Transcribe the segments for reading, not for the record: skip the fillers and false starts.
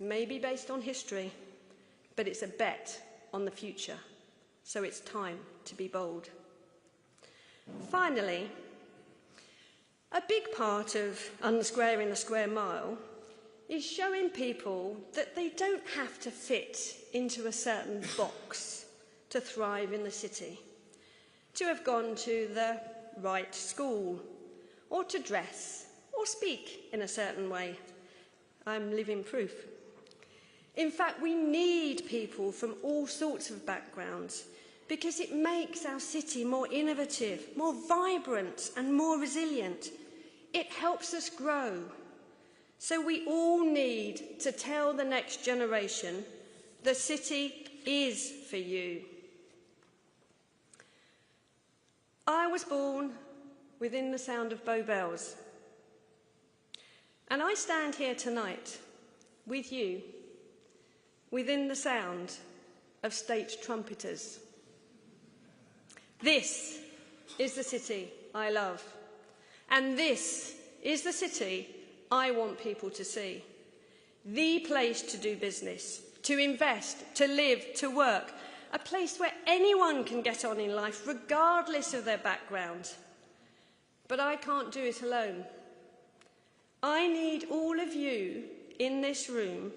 maybe based on history, but it's a bet on the future, so it's time to be bold. Finally, a big part of unsquaring the square mile is showing people that they don't have to fit into a certain box to thrive in the city, to have gone to the right school, or to dress or speak in a certain way. I'm living proof. In fact, we need people from all sorts of backgrounds because it makes our city more innovative, more vibrant and more resilient. It helps us grow. So we all need to tell the next generation the city is for you. I was born within the sound of Bow Bells. And I stand here tonight with you within the sound of state trumpeters. This is the city I love. And this is the city I want people to see. The place to do business, to invest, to live, to work. A place where anyone can get on in life, regardless of their background. But I can't do it alone. I need all of you in this room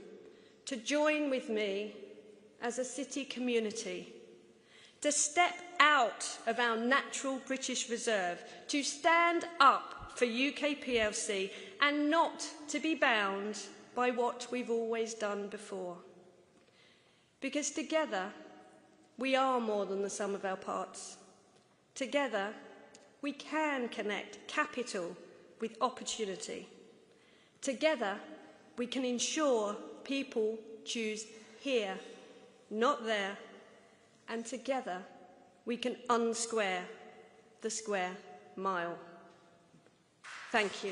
to join with me as a city community, to step out of our natural British reserve, to stand up for UK PLC and not to be bound by what we've always done before. Because together, we are more than the sum of our parts. Together, we can connect capital with opportunity. Together, we can ensure people choose here, not there. And together, we can unsquare the square mile. Thank you.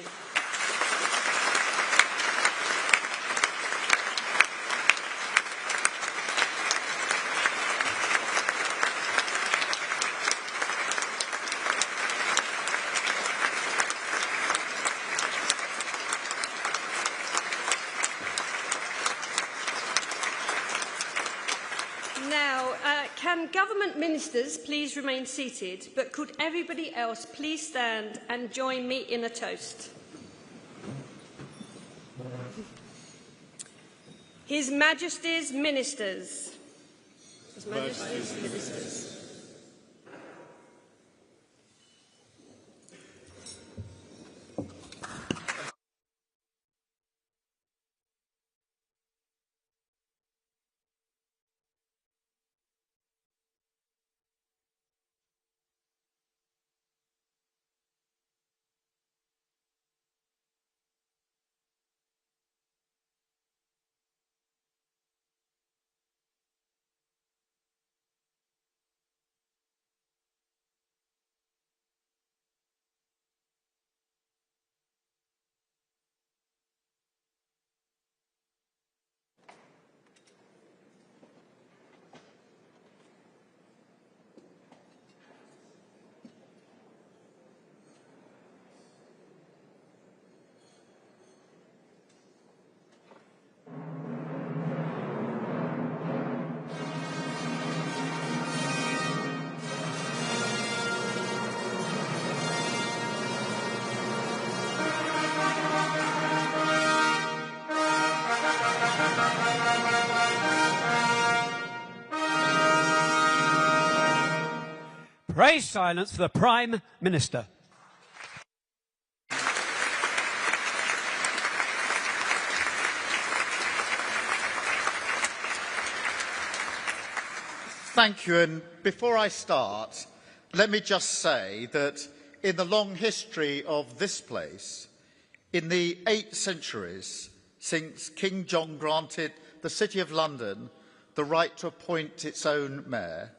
Can government ministers please remain seated, but could everybody else please stand and join me in a toast? His Majesty's Ministers. His Majesty's Ministers. Praise silence for the Prime Minister. Thank you. And before I start, let me just say that in the long history of this place, in the 8 centuries since King John granted the City of London the right to appoint its own mayor,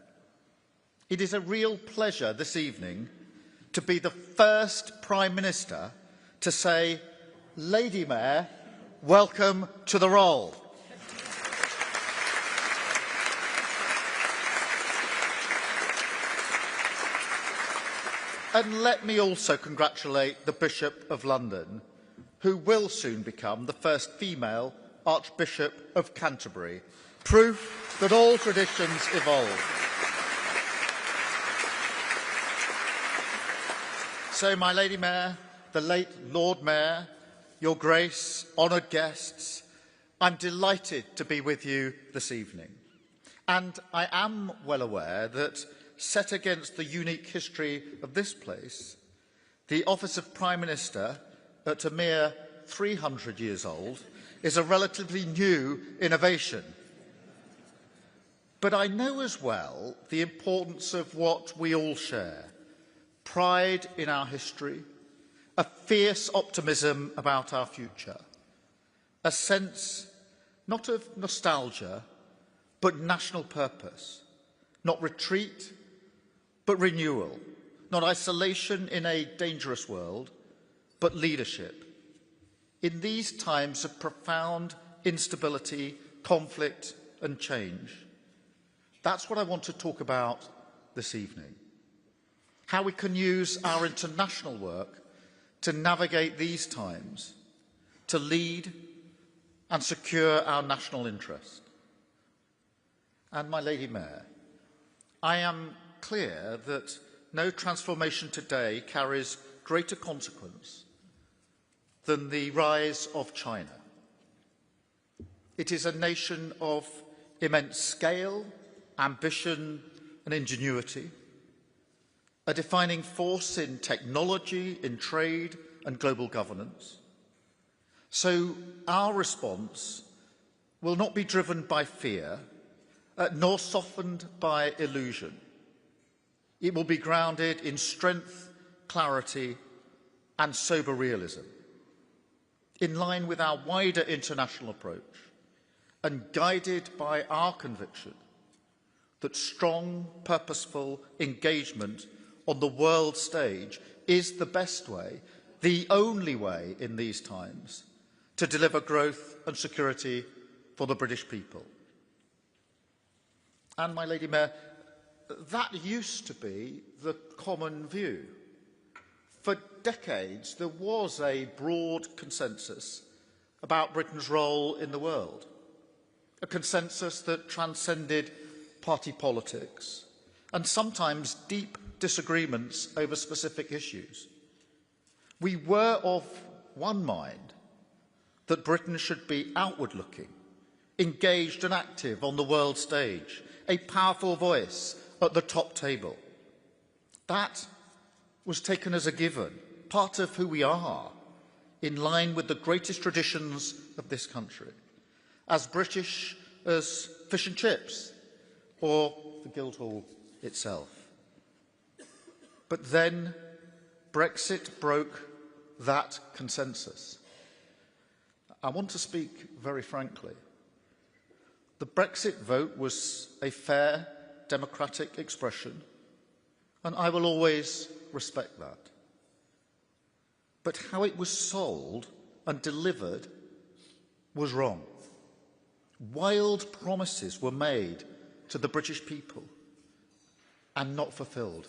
it is a real pleasure this evening to be the first Prime Minister to say, Lady Mayor, welcome to the role. And let me also congratulate the Bishop of London, who will soon become the first female Archbishop of Canterbury, proof that all traditions evolve. So, my Lady Mayor, the late Lord Mayor, Your Grace, honoured guests, I'm delighted to be with you this evening. And I am well aware that, set against the unique history of this place, the office of Prime Minister, at a mere 300 years old, is a relatively new innovation. But I know as well the importance of what we all share: pride in our history, a fierce optimism about our future, a sense not of nostalgia, but national purpose, not retreat, but renewal, not isolation in a dangerous world, but leadership. In these times of profound instability, conflict and change, that's what I want to talk about this evening. How we can use our international work to navigate these times, to lead and secure our national interest. And my Lady Mayor, I am clear that no transformation today carries greater consequence than the rise of China. It is a nation of immense scale, ambition and ingenuity, a defining force in technology, in trade and global governance. So our response will not be driven by fear, nor softened by illusion. It will be grounded in strength, clarity and sober realism, in line with our wider international approach and guided by our conviction that strong, purposeful engagement on the world stage is the best way, the only way in these times, to deliver growth and security for the British people. And, my Lady Mayor, that used to be the common view. For decades, there was a broad consensus about Britain's role in the world, a consensus that transcended party politics and sometimes deep disagreements over specific issues. We were of one mind that Britain should be outward-looking, engaged and active on the world stage, a powerful voice at the top table. That was taken as a given, part of who we are, in line with the greatest traditions of this country, as British as fish and chips or the Guildhall itself. But then Brexit broke that consensus. I want to speak very frankly. The Brexit vote was a fair, democratic expression, and I will always respect that. But how it was sold and delivered was wrong. Wild promises were made to the British people and not fulfilled.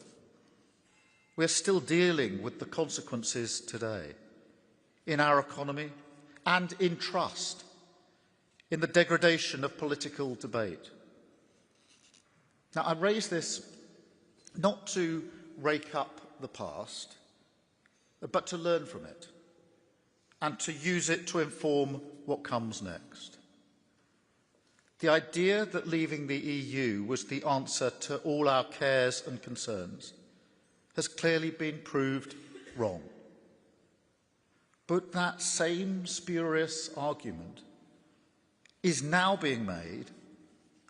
We are still dealing with the consequences today in our economy and in trust, in the degradation of political debate. Now, I raise this not to rake up the past, but to learn from it and to use it to inform what comes next. The idea that leaving the EU was the answer to all our cares and concerns has clearly been proved wrong. But that same spurious argument is now being made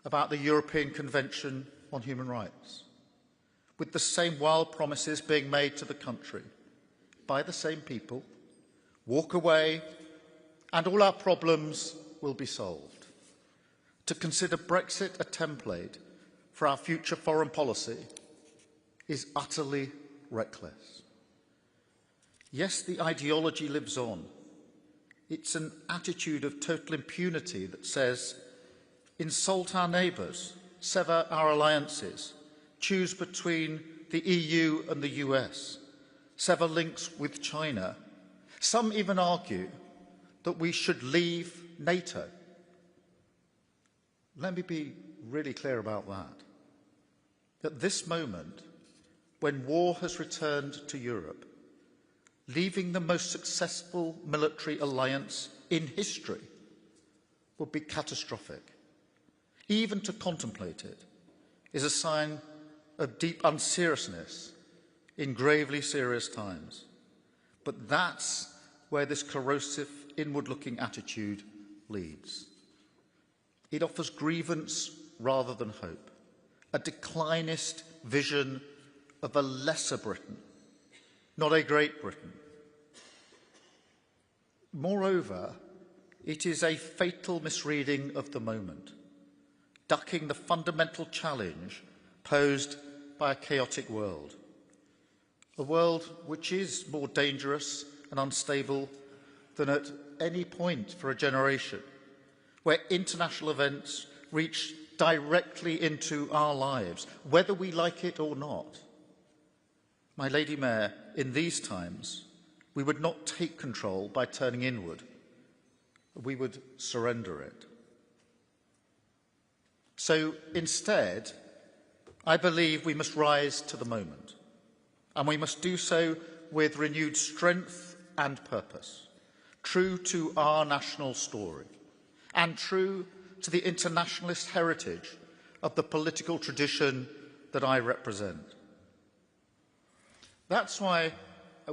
about the European Convention on Human Rights, with the same wild promises being made to the country by the same people. Walk away and all our problems will be solved. To consider Brexit a template for our future foreign policy is utterly reckless. Yes, the ideology lives on. It's an attitude of total impunity that says, insult our neighbours, sever our alliances, choose between the EU and the US, sever links with China. Some even argue that we should leave NATO. Let me be really clear about that. At this moment, when war has returned to Europe, leaving the most successful military alliance in history would be catastrophic. Even to contemplate it is a sign of deep unseriousness in gravely serious times. But that's where this corrosive, inward-looking attitude leads. It offers grievance rather than hope, a declinist vision of a lesser Britain, not a Great Britain. Moreover, it is a fatal misreading of the moment, ducking the fundamental challenge posed by a chaotic world. A world which is more dangerous and unstable than at any point for a generation, where international events reach directly into our lives, whether we like it or not. My Lady Mayor, in these times, we would not take control by turning inward. We would surrender it. So instead, I believe we must rise to the moment, and we must do so with renewed strength and purpose, true to our national story and true to the internationalist heritage of the political tradition that I represent. That's why,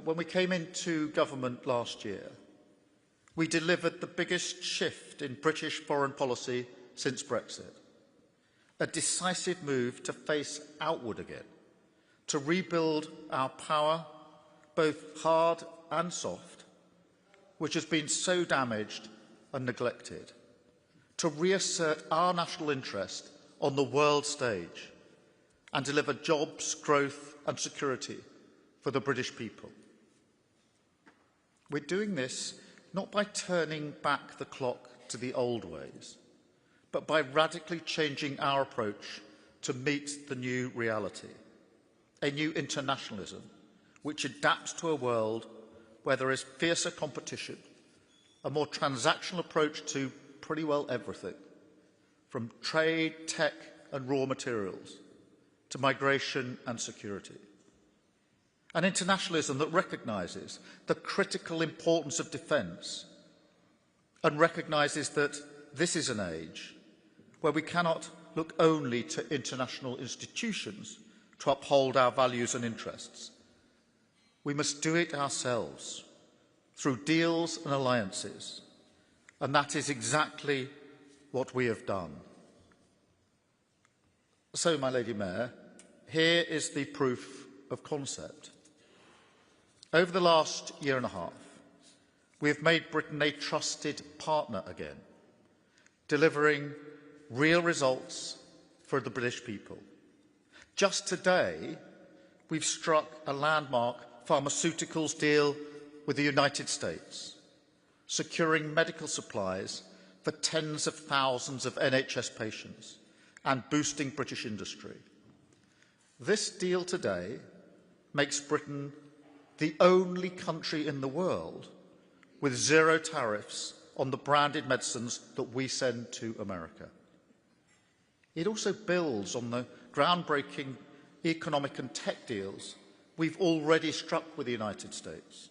when we came into government last year, we delivered the biggest shift in British foreign policy since Brexit, a decisive move to face outward again, to rebuild our power, both hard and soft, which has been so damaged and neglected, to reassert our national interest on the world stage and deliver jobs, growth and security for the British people. We're doing this not by turning back the clock to the old ways, but by radically changing our approach to meet the new reality, a new internationalism which adapts to a world where there is fiercer competition, a more transactional approach to pretty well everything, from trade, tech and raw materials to migration and security. An internationalism that recognises the critical importance of defence and recognises that this is an age where we cannot look only to international institutions to uphold our values and interests. We must do it ourselves through deals and alliances, and that is exactly what we have done. So, my Lady Mayor, here is the proof of concept. Over the last year and a half, we have made Britain a trusted partner again, delivering real results for the British people. Just today, we've struck a landmark pharmaceuticals deal with the United States, securing medical supplies for tens of thousands of NHS patients and boosting British industry. This deal today makes Britain the only country in the world with zero tariffs on the branded medicines that we send to America. It also builds on the groundbreaking economic and tech deals we've already struck with the United States.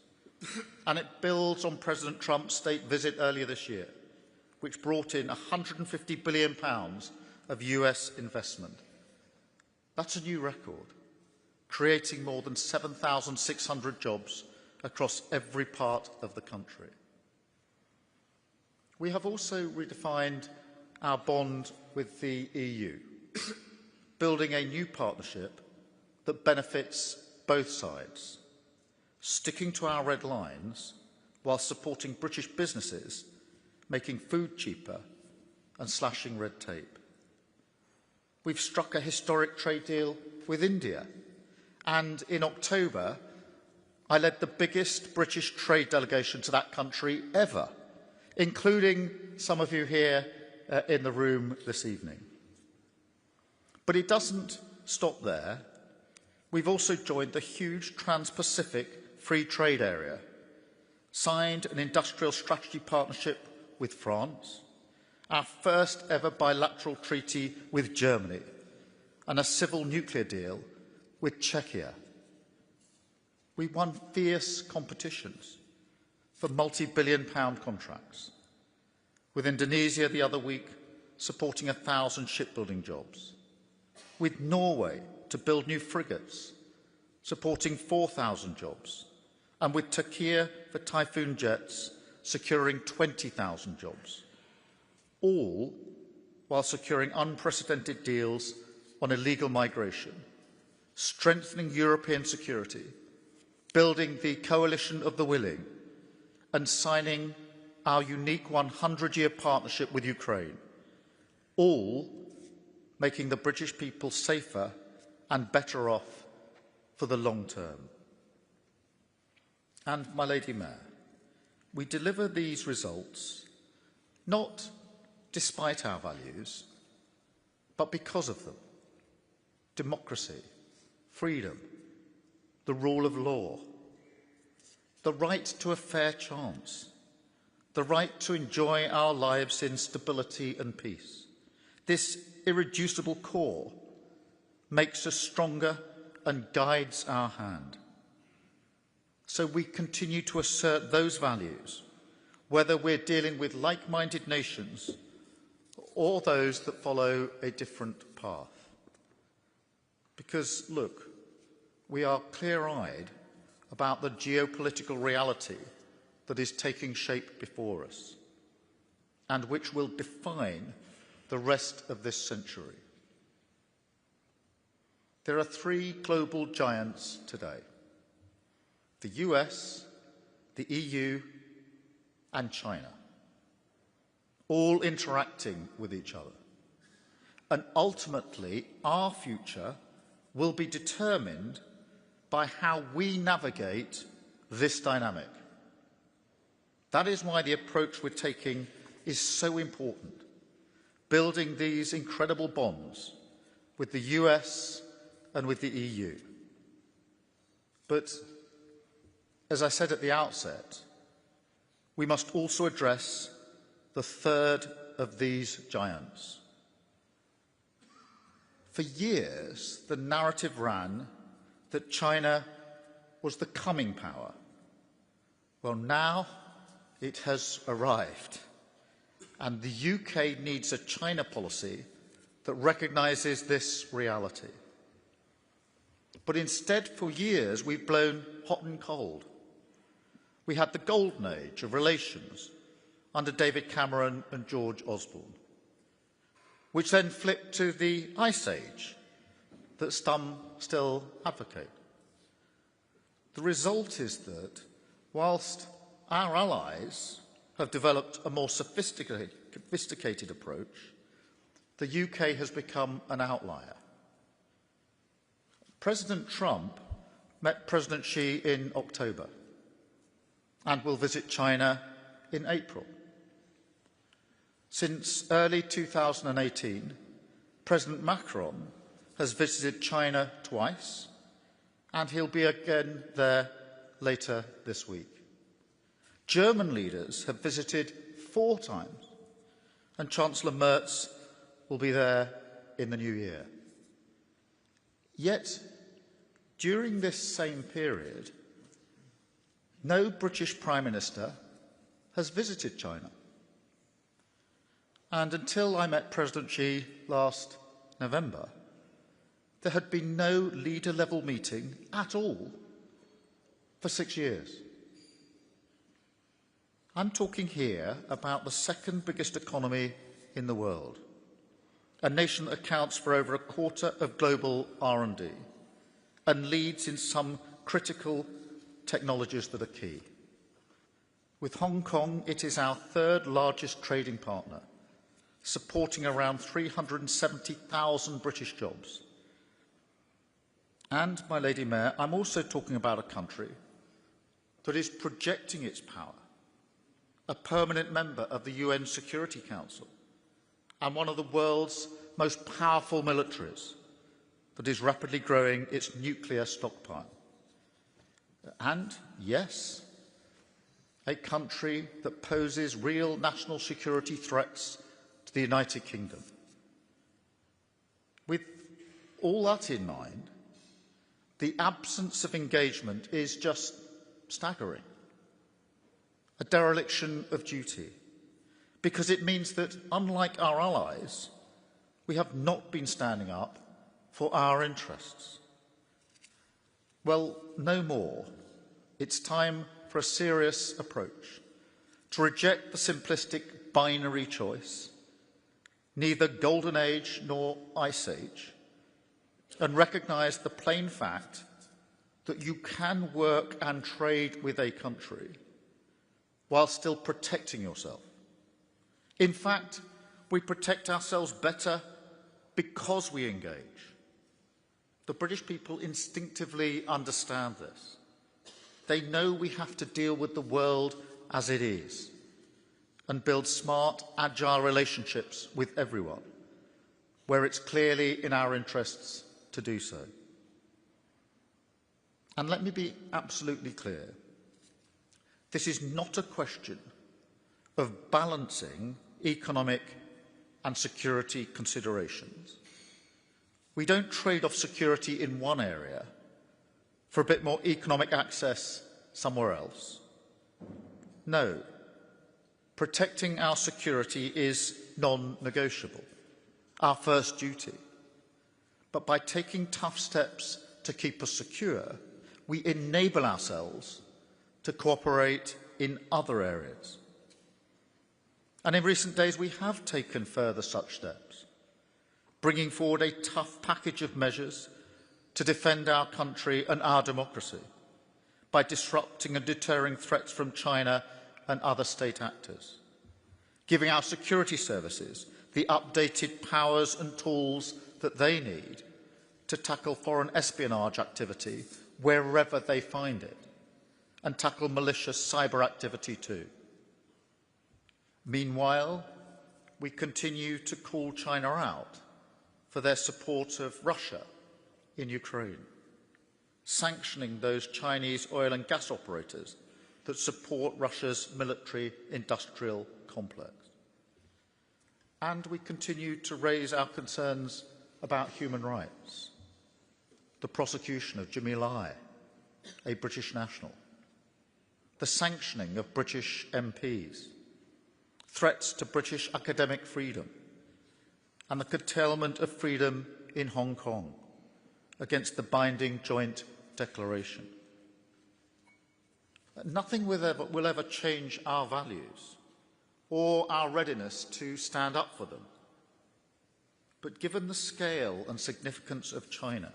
And it builds on President Trump's state visit earlier this year, which brought in £150 billion of US investment. That's a new record, creating more than 7,600 jobs across every part of the country. We have also redefined our bond with the EU, building a new partnership that benefits both sides, sticking to our red lines while supporting British businesses, making food cheaper and slashing red tape. We've struck a historic trade deal with India, and in October, I led the biggest British trade delegation to that country ever, including some of you here in the room this evening. But it doesn't stop there. We've also joined the huge Trans-Pacific Free Trade Area, signed an industrial strategy partnership with France, our first ever bilateral treaty with Germany, and a civil nuclear deal with Czechia. We won fierce competitions for multi-billion-pound contracts, with Indonesia the other week supporting 1,000 shipbuilding jobs, with Norway to build new frigates, supporting 4,000 jobs, and with Turkey for Typhoon jets, securing 20,000 jobs, all while securing unprecedented deals on illegal migration, strengthening European security, building the coalition of the willing, and signing our unique 100-year partnership with Ukraine, all making the British people safer and better off for the long term. And, my Lady Mayor, we deliver these results not despite our values, but because of them. Democracy, freedom, the rule of law, the right to a fair chance, the right to enjoy our lives in stability and peace. This irreducible core makes us stronger and guides our hand. So we continue to assert those values, whether we're dealing with like-minded nations or those that follow a different path. Because, look, we are clear-eyed about the geopolitical reality that is taking shape before us and which will define the rest of this century. There are three global giants today: the US, the EU, and China, all interacting with each other. And ultimately, our future will be determined by how we navigate this dynamic. That is why the approach we're taking is so important, building these incredible bonds with the US and with the EU. But, as I said at the outset, we must also address the third of these giants. For years, the narrative ran that China was the coming power. Well, now it has arrived, and the UK needs a China policy that recognises this reality. But instead, for years, we've blown hot and cold. We had the golden age of relations under David Cameron and George Osborne, which then flipped to the ice age that some still advocate. The result is that, whilst our allies have developed a more sophisticated approach, the UK has become an outlier. President Trump met President Xi in October and will visit China in April. Since early 2018, President Macron has visited China twice, and he'll be again there later this week. German leaders have visited 4 times, and Chancellor Merz will be there in the new year. Yet, during this same period, no British Prime Minister has visited China. And until I met President Xi last November, there had been no leader-level meeting at all for 6 years. I'm talking here about the second biggest economy in the world, a nation that accounts for over a quarter of global R&D and leads in some critical technologies that are key. With Hong Kong, it is our third largest trading partner, supporting around 370,000 British jobs. And, my Lady Mayor, I'm also talking about a country that is projecting its power, a permanent member of the UN Security Council, and one of the world's most powerful militaries that is rapidly growing its nuclear stockpile. And, yes, a country that poses real national security threats to the United Kingdom. With all that in mind, the absence of engagement is just staggering, a dereliction of duty, because it means that, unlike our allies, we have not been standing up for our interests. Well, no more. It's time for a serious approach, to reject the simplistic binary choice, neither golden age nor ice age, and recognise the plain fact that you can work and trade with a country while still protecting yourself. In fact, we protect ourselves better because we engage. The British people instinctively understand this. They know we have to deal with the world as it is and build smart, agile relationships with everyone, where it's clearly in our interests to do so. And let me be absolutely clear. This is not a question of balancing economic and security considerations. We don't trade off security in one area for a bit more economic access somewhere else. No, protecting our security is non-negotiable, our first duty. But by taking tough steps to keep us secure, we enable ourselves to cooperate in other areas. And in recent days, we have taken further such steps, bringing forward a tough package of measures to defend our country and our democracy by disrupting and deterring threats from China and other state actors, giving our security services the updated powers and tools that they need to tackle foreign espionage activity wherever they find it, and tackle malicious cyber activity too. Meanwhile, we continue to call China out for their support of Russia in Ukraine, sanctioning those Chinese oil and gas operators that support Russia's military-industrial complex. And we continue to raise our concerns about human rights, the prosecution of Jimmy Lai, a British national, the sanctioning of British MPs, threats to British academic freedom, and the curtailment of freedom in Hong Kong against the binding joint declaration. Nothing will ever change our values or our readiness to stand up for them. But given the scale and significance of China,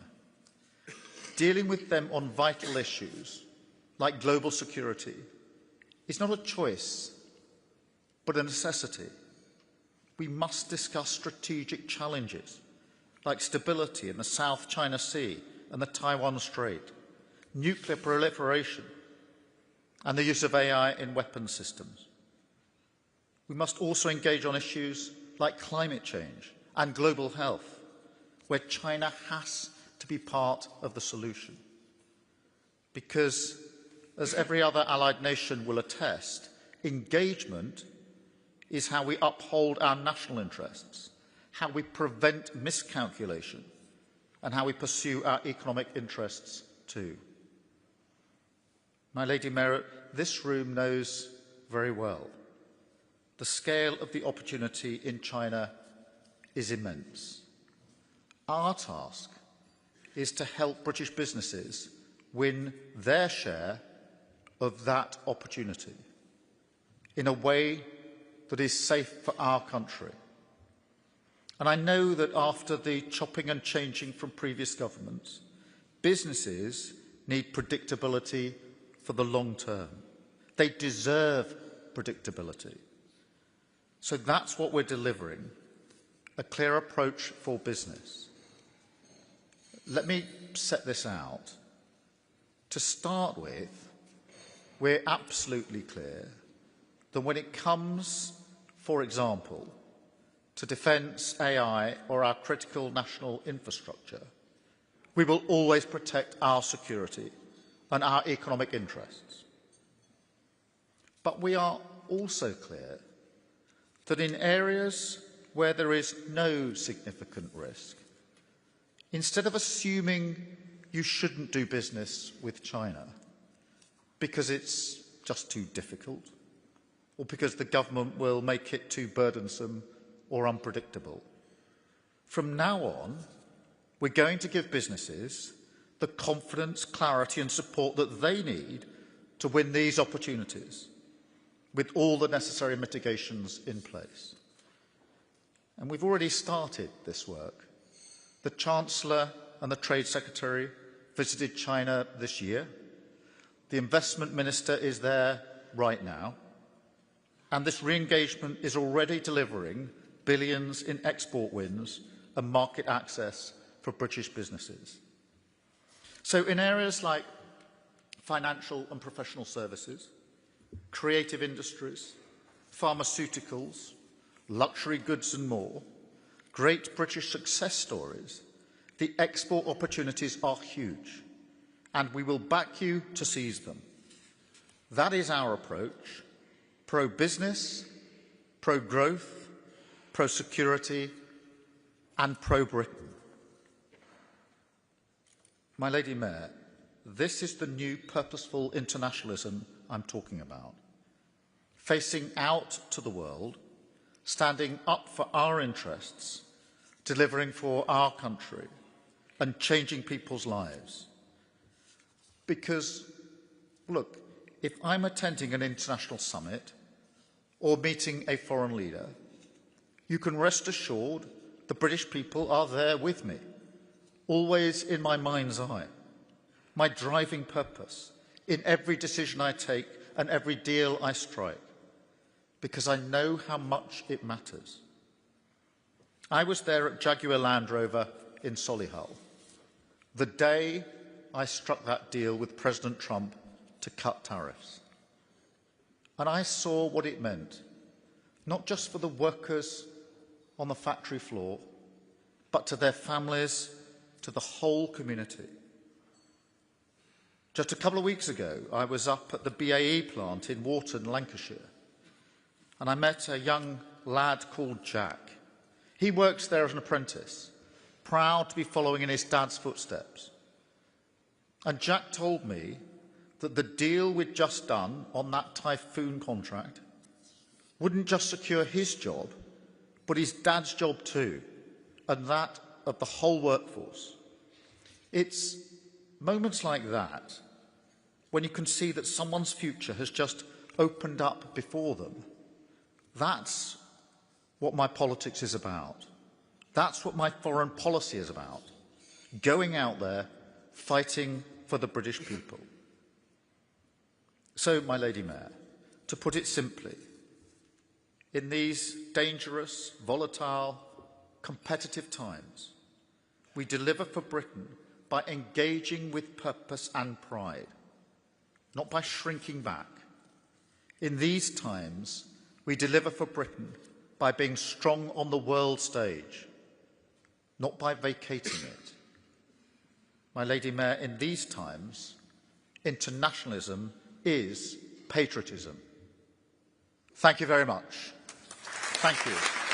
dealing with them on vital issues like global security is not a choice, but a necessity. We must discuss strategic challenges like stability in the South China Sea and the Taiwan Strait, nuclear proliferation, and the use of AI in weapons systems. We must also engage on issues like climate change and global health, where China has to be part of the solution. Because, as every other allied nation will attest, engagement is how we uphold our national interests, how we prevent miscalculation, and how we pursue our economic interests too. My Lady Mayor, this room knows very well the scale of the opportunity in China is immense. Our task is to help British businesses win their share of that opportunity in a way that is safe for our country. And I know that after the chopping and changing from previous governments, businesses need predictability for the long term. They deserve predictability. So that's what we're delivering, a clear approach for business. Let me set this out. To start with, we're absolutely clear that when it comes, for example, to defence, AI or our critical national infrastructure, we will always protect our security and our economic interests. But we are also clear that in areas where there is no significant risk, instead of assuming you shouldn't do business with China because it's just too difficult, or because the government will make it too burdensome or unpredictable, from now on, we're going to give businesses the confidence, clarity and support that they need to win these opportunities, with all the necessary mitigations in place. And we've already started this work. The Chancellor and the Trade Secretary visited China this year. The Investment Minister is there right now. And this re-engagement is already delivering billions in export wins and market access for British businesses. So in areas like financial and professional services, creative industries, pharmaceuticals, luxury goods and more, great British success stories, the export opportunities are huge, and we will back you to seize them. That is our approach: pro-business, pro-growth, pro-security and pro-Britain. My Lady Mayor, this is the new purposeful internationalism I'm talking about. Facing out to the world, standing up for our interests, delivering for our country and changing people's lives. Because, look, if I'm attending an international summit or meeting a foreign leader, you can rest assured the British people are there with me, always in my mind's eye, my driving purpose in every decision I take and every deal I strike, because I know how much it matters. I was there at Jaguar Land Rover in Solihull, the day I struck that deal with President Trump to cut tariffs. And I saw what it meant, not just for the workers on the factory floor, but to their families, to the whole community. Just a couple of weeks ago, I was up at the BAE plant in Wharton, Lancashire, and I met a young lad called Jack. He works there as an apprentice, proud to be following in his dad's footsteps. And Jack told me that the deal we'd just done on that Typhoon contract wouldn't just secure his job, but his dad's job too, and that of the whole workforce. It's moments like that, when you can see that someone's future has just opened up before them. That's what my politics is about. That's what my foreign policy is about. Going out there, fighting for the British people. So, my Lady Mayor, to put it simply, in these dangerous, volatile, competitive times, we deliver for Britain by engaging with purpose and pride, not by shrinking back. In these times, we deliver for Britain by being strong on the world stage, not by vacating it. My Lady Mayor, in these times, internationalism is patriotism. Thank you very much. Thank you.